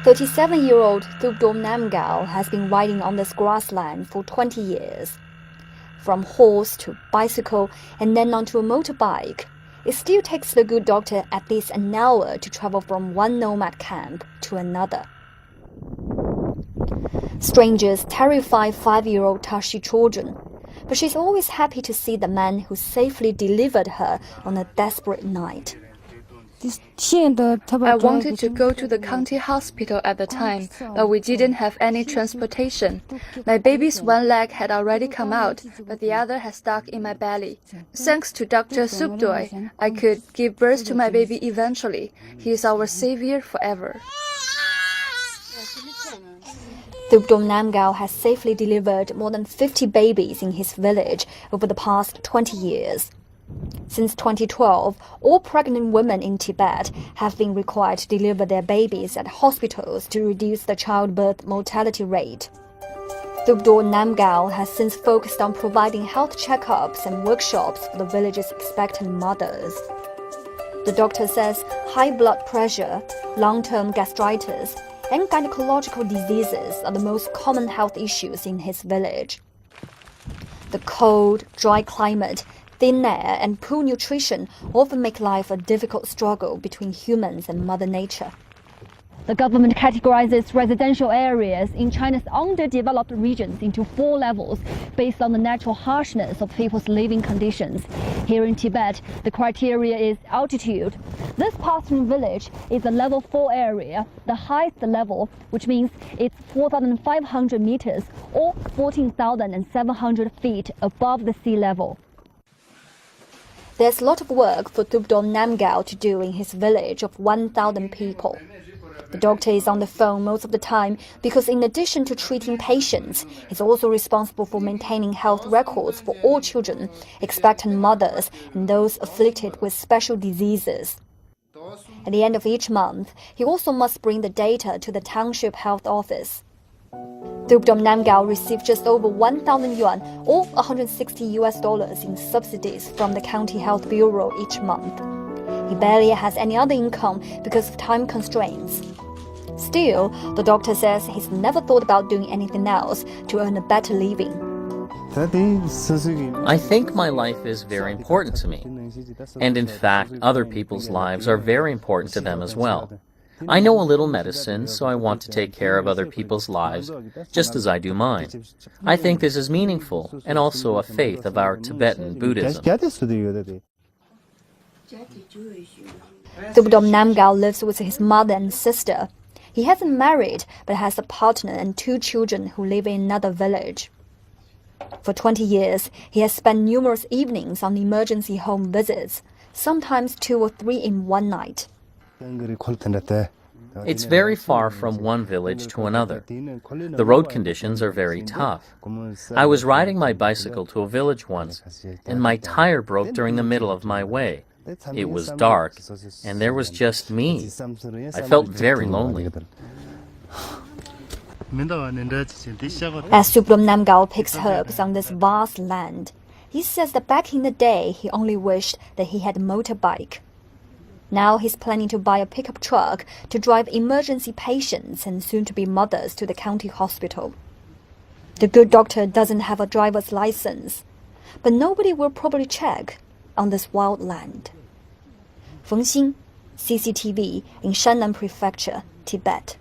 37-year-old Thubdom Namgyal has been riding on this grassland for 20 years. From horse to bicycle and then onto a motorbike, it still takes the good doctor at least an hour to travel from one nomad camp to another. Strangers terrify 5-year-old Tashi children, but she's always happy to see the man who safely delivered her on a desperate night. I wanted to go to the county hospital at the time, but we didn't have any transportation. My baby's one leg had already come out, but the other had stuck in my belly. Thanks to Dr. Subsidy, I could give birth to my baby eventually. He is our savior forever. Thubdom Namgyal has safely delivered more than 50 babies in his village over the past 20 years. Since 2012, all pregnant women in Tibet have been required to deliver their babies at hospitals to reduce the childbirth mortality rate. Thubdom Namgyal has since focused on providing health checkups and workshops for the village's expectant mothers. The doctor says high blood pressure, long-term gastritis, and gynecological diseases are the most common health issues in his village. The cold, dry climate, thin air, and poor nutrition often make life a difficult struggle between humans and Mother Nature. The government categorizes residential areas in China's underdeveloped regions into 4 levels based on the natural harshness of people's living conditions. Here in Tibet, the criteria is altitude. This pastoral village is a level 4 area, the highest level, which means it's 4,500 meters or 14,700 feet above the sea level. There's a lot of work for Thubdom Namgyal to do in his village of 1,000 people. The doctor is on the phone most of the time because in addition to treating patients, he's also responsible for maintaining health records for all children, expectant mothers, and those afflicted with special diseases. At the end of each month, he also must bring the data to the township health office. Thubdom Namgyal received just over 1,000 yuan or $160 in subsidies from the county health bureau each month. He barely has any other income because of time constraints. Still, the doctor says he's never thought about doing anything else to earn a better living. I think my life is very important to me. And in fact, other people's lives are very important to them as well. I know a little medicine, so I want to take care of other people's lives, just as I do mine. I think this is meaningful, and also a faith of our Tibetan Buddhism. Thubdom Namgyal lives with his mother and sister. He hasn't married, but has a partner and 2 children who live in another village. For 20 years, he has spent numerous evenings on emergency home visits, sometimes 2 or 3 in one night. It's very far from one village to another. The road conditions are very tough. I was riding my bicycle to a village once, and my tire broke during the middle of my way. It was dark, and there was just me. I felt very lonely. As Thubdom Namgyal picks herbs on this vast land, he says that back in the day he only wished that he had a motorbike. Now he's planning to buy a pickup truck to drive emergency patients and soon-to-be mothers to the county hospital. The good doctor doesn't have a driver's license, but nobody will probably check on this wild land. Feng Xin, CCTV in Shannan Prefecture, Tibet.